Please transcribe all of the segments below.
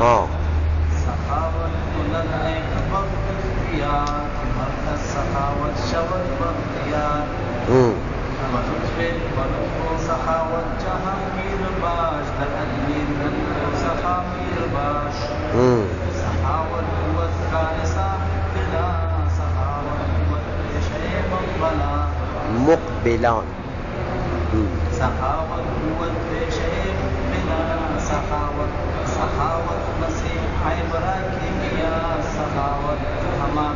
ہاں سخاوت بلند نیک بخت اختیار مرد سخاوت شود بختیار بلطف و سخاوت جہانگیر باش در ادمیر گند و سخامیر باش سخاوت قوت کارسا بلا سخاوت قوت پیشے مقبلا مقبلان سخاوت قوت پیشے مقبلا سخاوت مسیح عبرہ کی گیا سخاوت ہما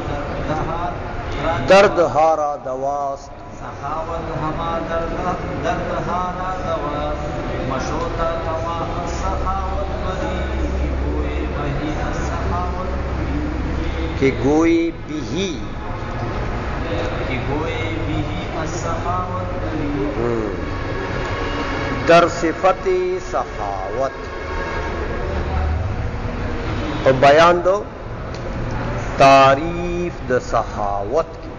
درد ہارا دواست سخاوت ہما درد ہارا دواست مشوتا تما سخاوت بری کی گوئے بہی سخاوت کہ گوئی بھی السخاوت در صفت سخاوت اور بیان دو تعریف د سخاوت کی.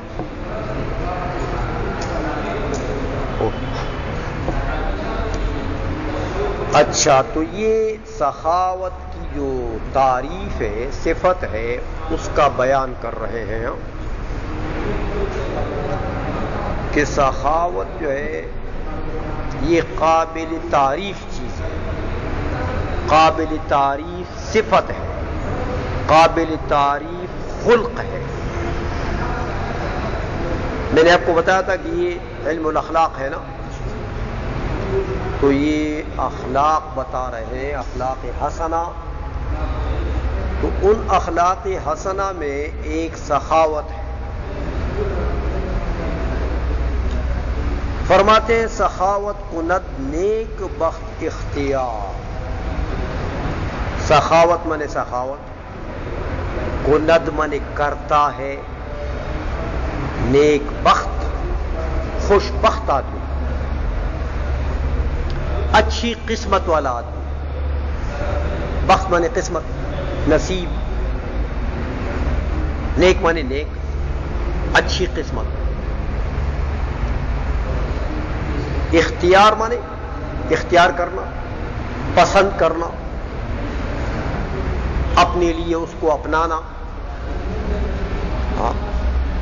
اچھا تو یہ سخاوت کی جو تعریف ہے صفت ہے اس کا بیان کر رہے ہیں کہ سخاوت جو ہے یہ قابل تعریف چیز ہے، قابل تعریف صفت ہے، قابل تعریف خلق ہے. میں نے آپ کو بتایا تھا کہ یہ علم الاخلاق ہے نا، تو یہ اخلاق بتا رہے ہیں، اخلاق حسنہ. تو ان اخلاق حسنہ میں ایک سخاوت ہے. فرماتے ہیں سخاوت کند نیک بخت اختیار. سخاوت مانے سخاوت، کند مانے کرتا ہے، نیک بخت خوش بخت آدمی، اچھی قسمت والا آدمی. بخت مانے قسمت، نصیب. نیک مانے نیک، اچھی قسمت. اختیار مانے اختیار کرنا، پسند کرنا، اپنے لیے اس کو اپنانا.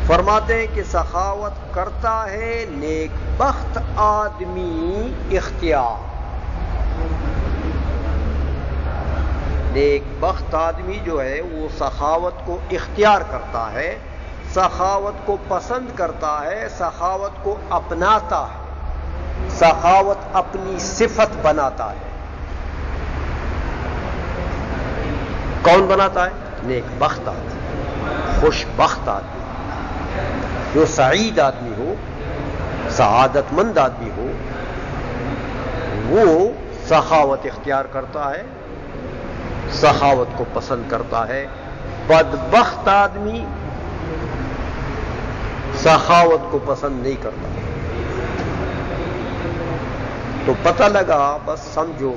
فرماتے ہیں کہ سخاوت کرتا ہے نیک بخت آدمی اختیار. نیک بخت آدمی جو ہے وہ سخاوت کو اختیار کرتا ہے، سخاوت کو پسند کرتا ہے، سخاوت کو اپناتا ہے، سخاوت اپنی صفت بناتا ہے. کون بناتا ہے؟ نیک بخت آدمی، خوش بخت آدمی، جو سعید آدمی ہو، سعادت مند آدمی ہو، وہ سخاوت اختیار کرتا ہے، سخاوت کو پسند کرتا ہے. بدبخت آدمی سخاوت کو پسند نہیں کرتا. تو پتہ لگا، بس سمجھو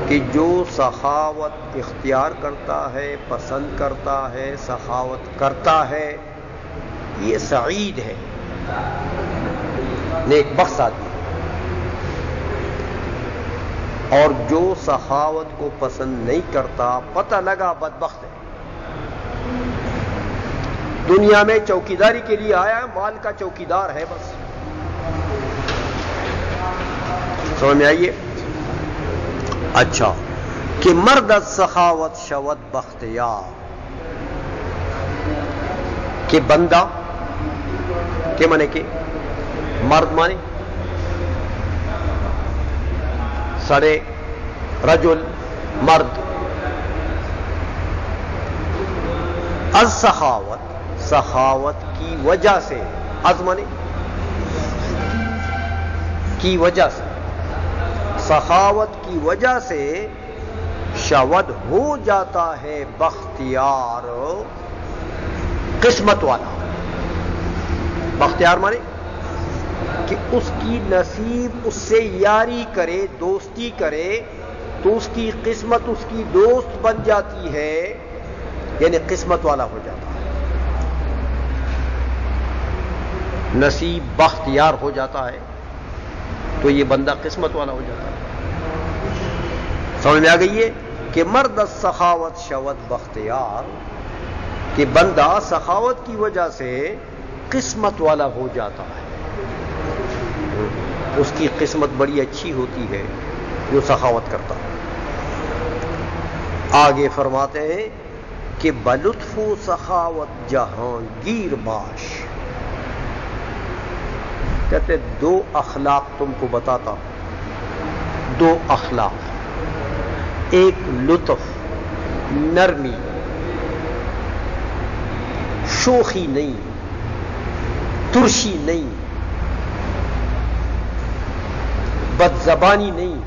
کہ جو سخاوت اختیار کرتا ہے، پسند کرتا ہے، سخاوت کرتا ہے، یہ سعید ہے، نیک بخت آدمی. اور جو سخاوت کو پسند نہیں کرتا، پتہ لگا بدبخت ہے. دنیا میں چوکیداری کے لیے آیا ہے، مال کا چوکیدار ہے بس. سمجھ میں آئیے؟ اچھا کہ مرد سخاوت شود بختیار، کہ بندہ کے مانے کہ مرد مانے سڑے، رجل مرد. از سخاوت سخاوت کی وجہ سے، از مانے کی وجہ سے، سخاوت کی وجہ سے شود ہو جاتا ہے بختیار، قسمت والا. بختیار مانے کہ اس کی نصیب اس سے یاری کرے، دوستی کرے تو اس کی قسمت اس کی دوست بن جاتی ہے، یعنی قسمت والا ہو جاتا ہے. نصیب بختیار ہو جاتا ہے تو یہ بندہ قسمت والا ہو جاتا ہے. سمجھ میں آ گئی ہے؟ کہ مرد السخاوت شود بختیار، کہ بندہ سخاوت کی وجہ سے قسمت والا ہو جاتا ہے، اس کی قسمت بڑی اچھی ہوتی ہے جو سخاوت کرتا ہے۔ آگے فرماتے ہیں کہ بلطف و سخاوت جہانگیر باش، کہتے دو اخلاق تم کو بتاتا ہوں، دو اخلاق، ایک لطف نرمی، شوخی نہیں، ترشی نہیں، بد زبانی نہیں،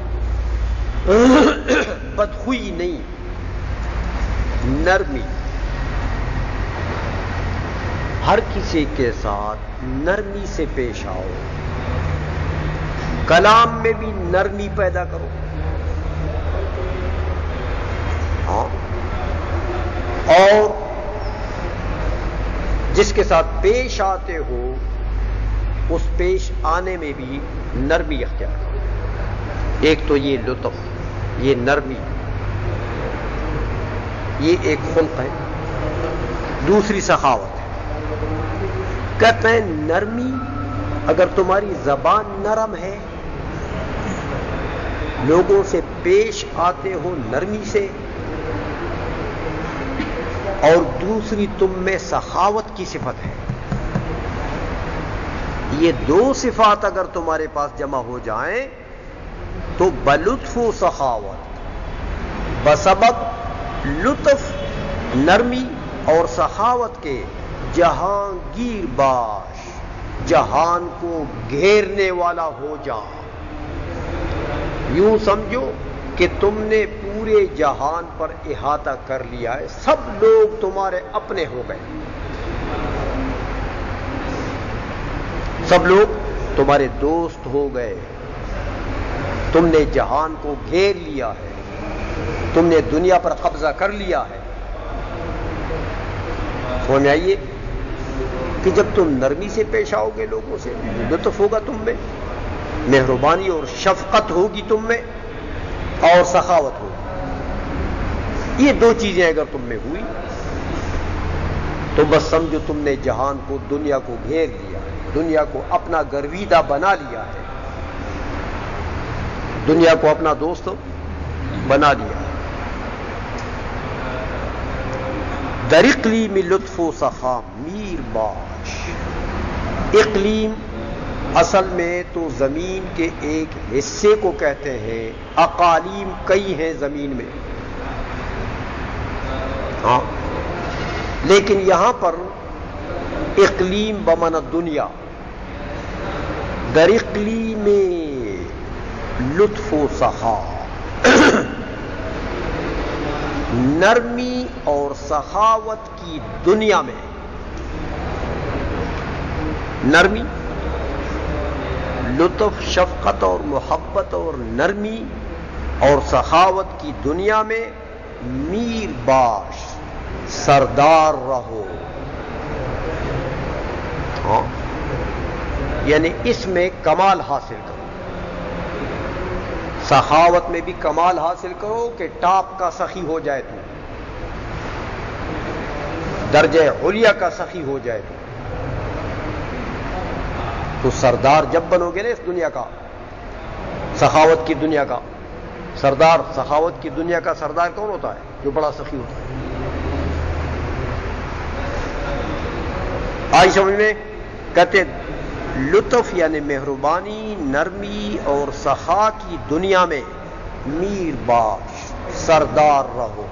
بدخوئی نہیں، نرمی، ہر کسی کے ساتھ نرمی سے پیش آؤ، کلام میں بھی نرمی پیدا کرو، ہاں، اور جس کے ساتھ پیش آتے ہو اس پیش آنے میں بھی نرمی اختیار کرو۔ ایک تو یہ لطف، یہ نرمی، یہ ایک خلق ہے، دوسری سخاوت ہے۔ کہتے ہیں نرمی، اگر تمہاری زبان نرم ہے، لوگوں سے پیش آتے ہو نرمی سے، اور دوسری تم میں سخاوت کی صفت ہے، یہ دو صفات اگر تمہارے پاس جمع ہو جائیں تو بلطف و سخاوت، بسبب لطف نرمی اور سخاوت کے جہانگیر باش، جہان کو گھیرنے والا ہو جا۔ یوں سمجھو کہ تم نے پورے جہان پر احاطہ کر لیا ہے، سب لوگ تمہارے اپنے ہو گئے، سب لوگ تمہارے دوست ہو گئے، تم نے جہان کو گھیر لیا ہے، تم نے دنیا پر قبضہ کر لیا ہے۔ سمجھ میں آئیے کہ جب تم نرمی سے پیش آؤ گے لوگوں سے، لطف ہوگا تم میں، مہربانی اور شفقت ہوگی تم میں، اور سخاوت ہوگی، یہ دو چیزیں اگر تم میں ہوئی تو بس سمجھو تم نے جہان کو، دنیا کو گھیر لیا ہے، دنیا کو اپنا گرویدہ بنا لیا ہے، دنیا کو اپنا دوست بنا لیا ہے۔ در اقلیم لطف و سخا میر باش، اقلیم اصل میں تو زمین کے ایک حصے کو کہتے ہیں، اقالیم کئی ہیں زمین میں، ہاں، لیکن یہاں پر اقلیم بمعنی دنیا، در اقلیم لطف و سخا، نرمی اور سخاوت کی دنیا میں، نرمی، لطف، شفقت اور محبت اور نرمی اور سخاوت کی دنیا میں میر باش، سردار رہو، ہاں، یعنی اس میں کمال حاصل کرو، سخاوت میں بھی کمال حاصل کرو کہ ٹاپ کا سخی ہو جائے تو، درجہ علیہ کا سخی ہو جائے تو سردار جب بنو گے نا اس دنیا کا، سخاوت کی دنیا کا سردار، سخاوت کی دنیا کا سردار کون ہوتا ہے؟ جو بڑا سخی ہوتا ہے۔ آئی سمجھ میں؟ کہتے لطف یعنی مہربانی، نرمی اور سخا کی دنیا میں میر باش، سردار رہو۔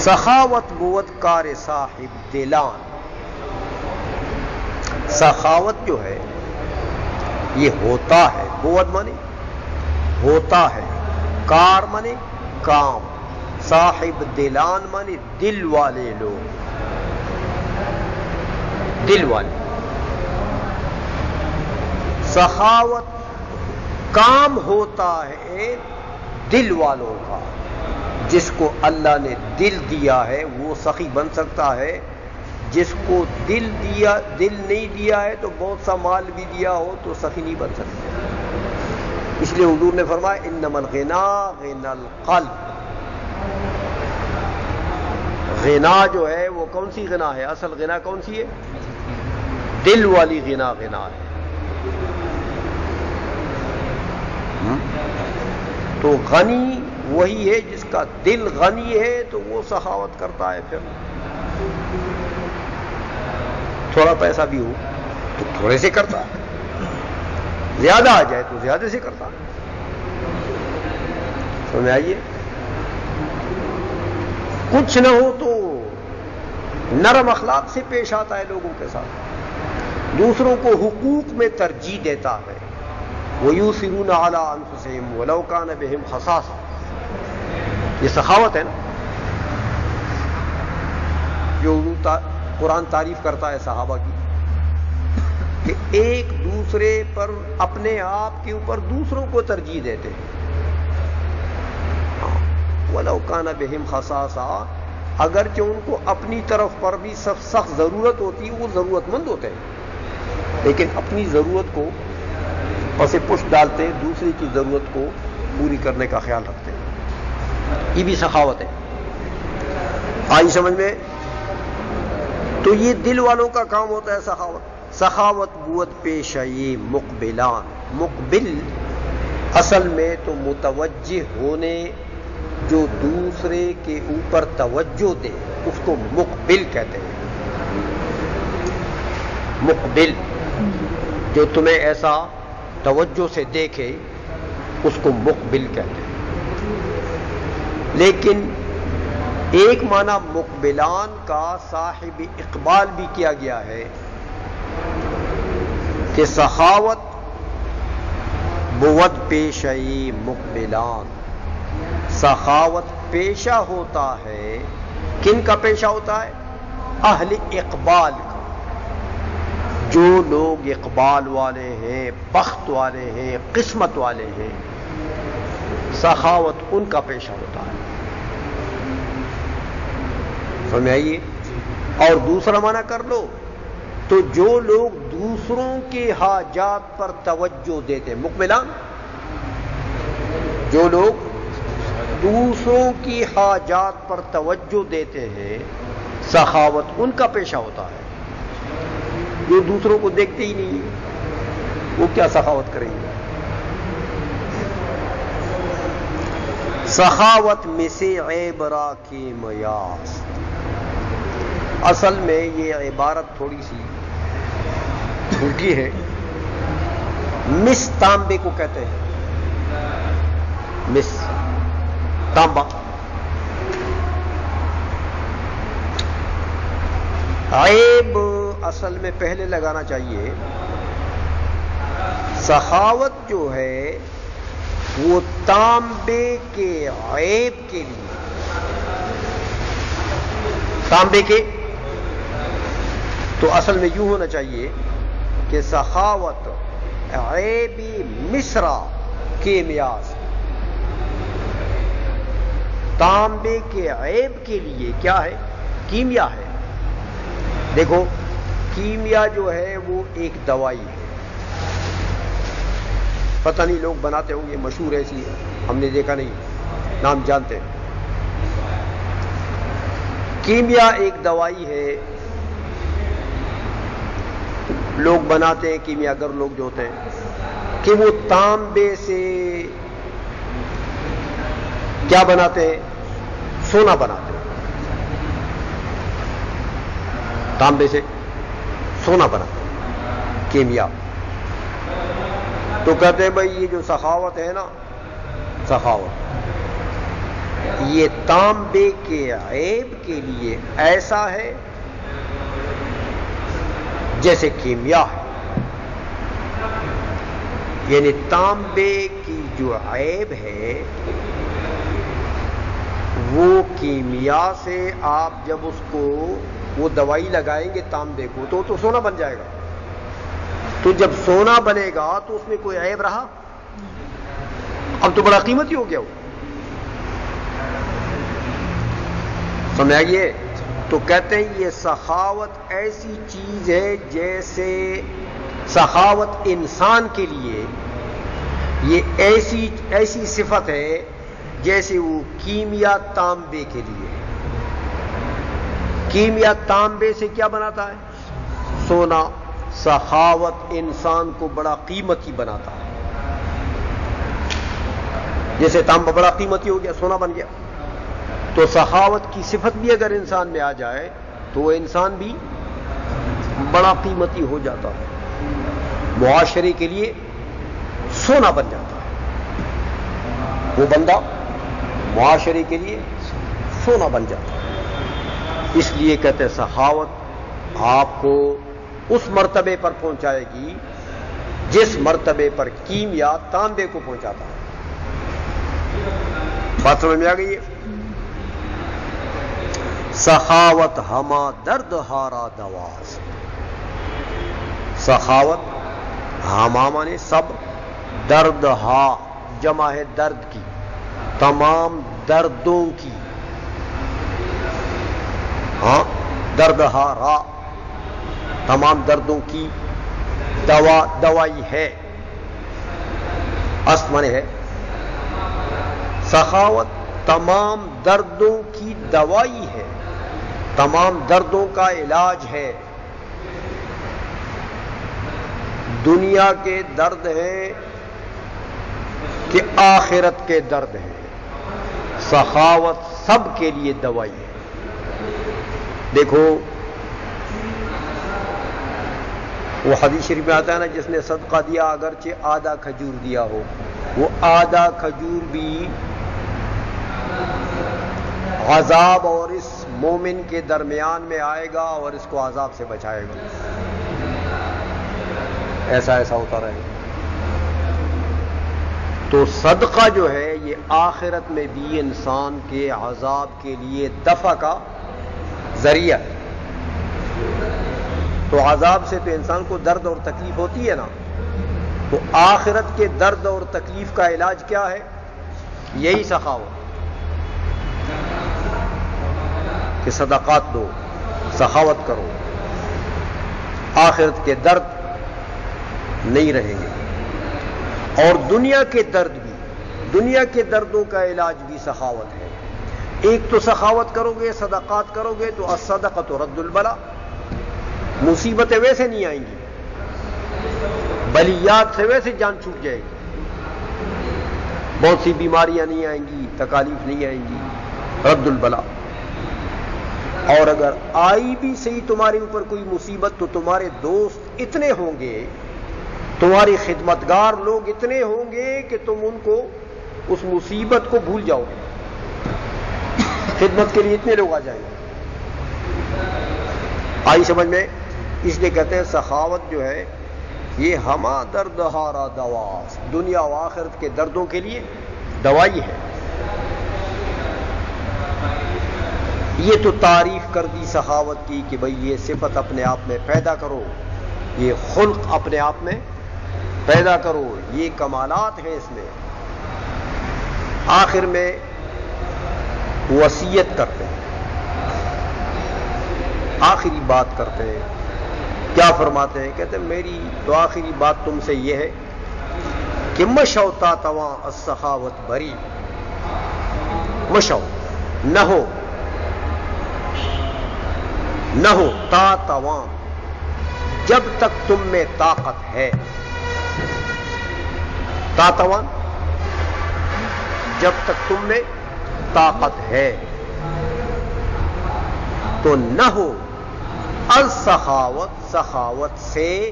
سخاوت بود کار صاحب دلان، سخاوت جو ہے یہ ہوتا ہے، بود مانے ہوتا ہے، کار مانے کام، صاحب دلان مانے دل والے لوگ، دل والے۔ سخاوت کام ہوتا ہے دل والوں کا، جس کو اللہ نے دل دیا ہے وہ سخی بن سکتا ہے، جس کو دل نہیں دیا ہے تو بہت سا مال بھی دیا ہو تو سخی نہیں بن سکتا۔ اس لیے حضور نے فرمایا انما الغنا غنا القلب. غنا جو ہے وہ کون سی غنا ہے؟ اصل غنا کون سی ہے؟ دل والی غنا ہے. تو غنی وہی ہے جس کا دل غنی ہے تو وہ سخاوت کرتا ہے. پھر تھوڑا پیسہ بھی ہو تو تھوڑے سے کرتا ہے، زیادہ آ جائے تو زیادہ سے کرتا ہے. سمجھ آئیے؟ کچھ نہ ہو تو نرم اخلاق سے پیش آتا ہے لوگوں کے ساتھ، دوسروں کو حقوق میں ترجیح دیتا ہے. وَيُؤْثِرُونَ عَلَىٰ أَنفُسِهِمْ وَلَوْ كَانَ بِهِمْ خَصَاصَةٌ. یہ سخاوت ہے نا، جو قرآن تعریف کرتا ہے صحابہ کی کہ ایک دوسرے پر اپنے آپ کے اوپر دوسروں کو ترجیح دیتے ہیں. وَلَوْ كَانَ بِهِمْ خَصَاصَةٌ، اگرچہ ان کو اپنی طرف پر بھی سخت ضرورت ہوتی ہے، وہ ضرورت مند ہوتے ہیں، لیکن اپنی ضرورت کو پس پشت ڈالتے ہیں، دوسرے کی ضرورت کو پوری کرنے کا خیال رکھتے ہیں. یہ بھی سخاوت ہے. آئی سمجھ میں؟ تو یہ دل والوں کا کام ہوتا ہے سخاوت. سخاوت بود پیشئی مقبلان. مقبل اصل میں تو متوجہ ہونے، جو دوسرے کے اوپر توجہ دے، اس کو مقبل کہتے ہیں. مقبل جو تمہیں ایسا توجہ سے دیکھے اس کو مقبل کہتے ہیں. لیکن ایک معنی مقبلان کا صاحب اقبال بھی کیا گیا ہے کہ سخاوت بود پیشئی مقبلان. سخاوت پیشہ ہوتا ہے، کن کا پیشہ ہوتا ہے؟ اہل اقبال کا. جو لوگ اقبال والے ہیں، بخت والے ہیں، قسمت والے ہیں، سخاوت ان کا پیشہ ہوتا ہے. سمجھ آئیے؟ اور دوسرا معنی کر لو تو جو لوگ دوسروں کے حاجات پر توجہ دیتے ہیں، مقبلان. جو لوگ دوسروں کی حاجات پر توجہ دیتے ہیں، سخاوت ان کا پیشہ ہوتا ہے. جو دوسروں کو دیکھتے ہی نہیں وہ کیا سخاوت کریں گے؟ سخاوت میں سے عیب را کی میاس. اصل میں یہ عبارت تھوڑی سی الٹی ہے. مس تانبے کو کہتے ہیں، مس تانبا. عیب اصل میں پہلے لگانا چاہیے. سخاوت جو ہے وہ تانبے کے عیب کے لیے، تانبے کے تو اصل میں یوں ہونا چاہیے کہ سخاوت عیبی مصرا کے میاس. تانبے کے عیب کے لیے کیا ہے؟ کیمیا ہے. دیکھو کیمیا جو ہے وہ ایک دوائی ہے، پتہ نہیں لوگ بناتے ہوں گے، مشہور ایسی ہے، ہم نے دیکھا نہیں، نام جانتے ہیں. کیمیا ایک دوائی ہے، لوگ بناتے ہیں، کیمیاگر لوگ جو ہوتے ہیں کہ وہ تانبے سے کیا بناتے ہیں؟ سونا بناتے ہیں. تانبے سے سونا بناتے ہیں کیمیا. تو کہتے ہیں بھائی یہ جو سخاوت ہے نا، سخاوت یہ تانبے کے عیب کے لیے ایسا ہے جیسے کیمیا ہے. یعنی تانبے کی جو عیب ہے وہ کیمیا سے آپ جب اس کو وہ دوائی لگائیں گے تانبے کو تو سونا بن جائے گا. تو جب سونا بنے گا تو اس میں کوئی عیب رہا؟ اب تو بڑا قیمتی ہو گیا وہ. سمجھ آئیے؟ تو کہتے ہیں یہ سخاوت ایسی چیز ہے جیسے سخاوت انسان کے لیے یہ ایسی صفت ہے جیسے وہ کیمیا تانبے کے لیے ہے۔ کیمیا تانبے سے کیا بناتا ہے؟ سونا۔ سخاوت انسان کو بڑا قیمتی بناتا ہے۔ جیسے تانبا بڑا قیمتی ہو گیا، سونا بن گیا، تو سخاوت کی صفت بھی اگر انسان میں آ جائے تو وہ انسان بھی بڑا قیمتی ہو جاتا ہے، معاشرے کے لیے سونا بن جاتا ہے، وہ بندہ معاشرے کے لیے سونا بن جاتا ہے۔ اس لیے کہتے ہیں سخاوت آپ کو اس مرتبے پر پہنچائے گی جس مرتبے پر کیمیا تانبے کو پہنچاتا ہے۔ بات سمجھ میں آ گئی ہے؟ سخاوت ہما درد ہارا دواز۔ سخاوت ہما مانے سب، درد ہا جمع ہے درد کی، تمام دردوں کی، ہاں درد ہارا تمام دردوں کی دوائی ہے، اصل مانے ہے سخاوت تمام دردوں کی دوائی ہے، تمام دردوں کا علاج ہے۔ دنیا کے درد ہیں کہ آخرت کے درد ہیں، سخاوت سب کے لیے دوائی ہے۔ دیکھو وہ حدیث شریف میں آتا ہے نا، جس نے صدقہ دیا اگرچہ آدھا کھجور دیا ہو، وہ آدھا کھجور بھی عذاب اور اس مومن کے درمیان میں آئے گا اور اس کو عذاب سے بچائے گا۔ ایسا ہوتا رہے گا۔ تو صدقہ جو ہے یہ آخرت میں بھی انسان کے عذاب کے لیے دفع کا ذریعہ ہے۔ تو عذاب سے تو انسان کو درد اور تکلیف ہوتی ہے نا، تو آخرت کے درد اور تکلیف کا علاج کیا ہے؟ یہی سخاوت، کہ صدقات دو، سخاوت کرو، آخرت کے درد نہیں رہیں گے۔ اور دنیا کے درد بھی، دنیا کے دردوں کا علاج بھی سخاوت ہے۔ ایک تو سخاوت کرو گے، صدقات کرو گے تو الصدقۃ رد البلا، مصیبتیں ویسے نہیں آئیں گی، بلیات سے ویسے جان چھوٹ جائے گی، بہت سی بیماریاں نہیں آئیں گی، تکالیف نہیں آئیں گی، رد البلا۔ اور اگر آئی بھی صحیح تمہارے اوپر کوئی مصیبت تو تمہارے دوست اتنے ہوں گے، تمہاری خدمتگار لوگ اتنے ہوں گے کہ تم ان کو اس مصیبت کو بھول جاؤ گے، خدمت کے لیے اتنے لوگ آ جائیں گے۔ آئی سمجھ میں؟ اس لیے کہتے ہیں سخاوت جو ہے یہ ہما درد ہارا دواز، دنیا و آخرت کے دردوں کے لیے دوائی ہے۔ یہ تو تعریف کر دی سخاوت کی کہ بھئی یہ صفت اپنے آپ میں پیدا کرو، یہ خلق اپنے آپ میں پیدا کرو، یہ کمالات ہیں اس میں۔ آخر میں وصیت کرتے ہیں، آخری بات کرتے ہیں، کیا فرماتے ہیں؟ کہتے ہیں میری تو آخری بات تم سے یہ ہے کہ مشو تا تواں السخاوت بری، مشو نہ ہو تا تواں جب تک تم میں طاقت ہے، تا تواں جب تک تم میں طاقت ہے، تو نہ ہو السخاوت، سخاوت سے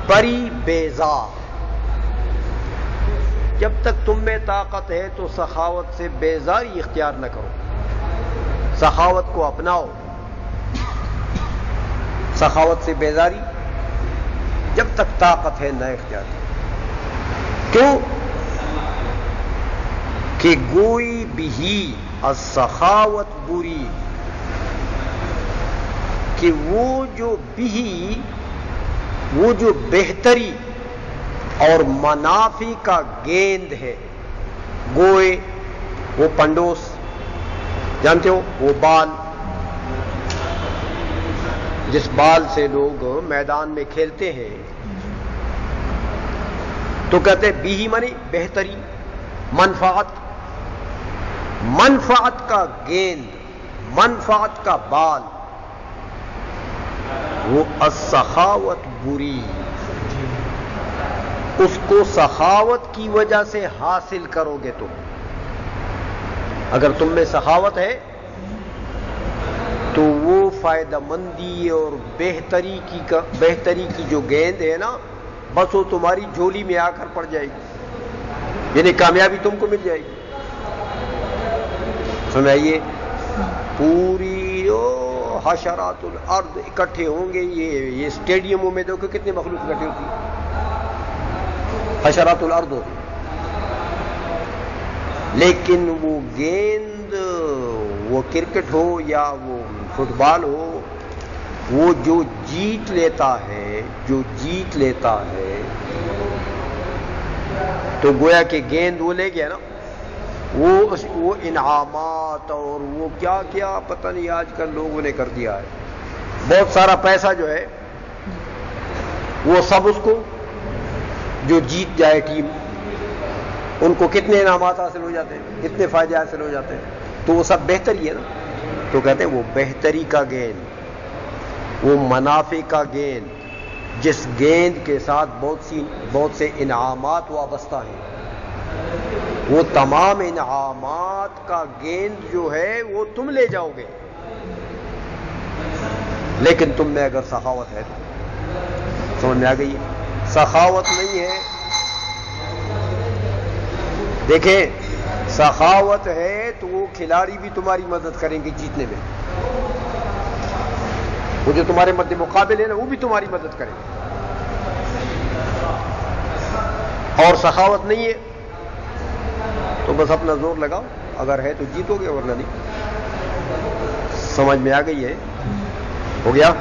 بری بیزار۔ جب تک تم میں طاقت ہے تو سخاوت سے بیزاری اختیار نہ کرو، سخاوت کو اپناؤ۔ سخاوت سے بیزاری جب تک طاقت ہے نہ اختیار کرو۔ کیوں؟ کہ گوئی بھی السخاوت بری، کہ وہ جو بہتری اور منافع کا گیند ہے، گوئے وہ پنڈوس جانتے ہو، وہ بال جس بال سے لوگ میدان میں کھیلتے ہیں، تو کہتے ہیں بھی منی بہتری، منفعت، منفعت کا گیند، منفعت کا بال، وہ السخاوت بری، اس کو سخاوت کی وجہ سے حاصل کرو گے تم. اگر تم میں سخاوت ہے تو وہ فائدہ مندی اور بہتری کی جو گیند ہے نا، بس وہ تمہاری جھولی میں آ کر پڑ جائے گی، یعنی کامیابی تم کو مل جائے گی. سنائیے، پوری حشرات الارض اکٹھے ہوں گے. یہ اسٹیڈیموں میں دیکھو کتنے مخلوق اکٹھے ہوتی ہے، حشرات الارض ہوتی، لیکن وہ گیند، وہ کرکٹ ہو یا وہ فٹ بال ہو، وہ جو جیت لیتا ہے تو گویا کہ گیند وہ لے گیا نا، وہ انعامات اور وہ کیا کیا پتہ نہیں آج کل لوگوں نے کر دیا ہے. بہت سارا پیسہ جو ہے وہ سب اس کو، جو جیت جائے ٹیم، ان کو کتنے انعامات حاصل ہو جاتے ہیں، کتنے فائدے حاصل ہو جاتے ہیں. تو وہ سب بہتری ہے نا. تو کہتے ہیں وہ بہتری کا گیند، وہ منافع کا گیند، جس گیند کے ساتھ بہت سے انعامات وابستہ ہیں، وہ تمام انعامات کا گیند جو ہے وہ تم لے جاؤ گے. لیکن تم میں اگر سخاوت ہے تو سمجھ میں آ گئی ہے. سخاوت نہیں ہے، دیکھیں سخاوت ہے تو وہ کھلاڑی بھی تمہاری مدد کریں گے جیتنے میں، وہ جو تمہارے مد مقابل ہے نا وہ بھی تمہاری مدد کریں گے. اور سخاوت نہیں ہے تو بس اپنا زور لگاؤ، اگر ہے تو جیتو گے ورنہ نہیں. سمجھ میں آ گئی ہے؟ ہو گیا؟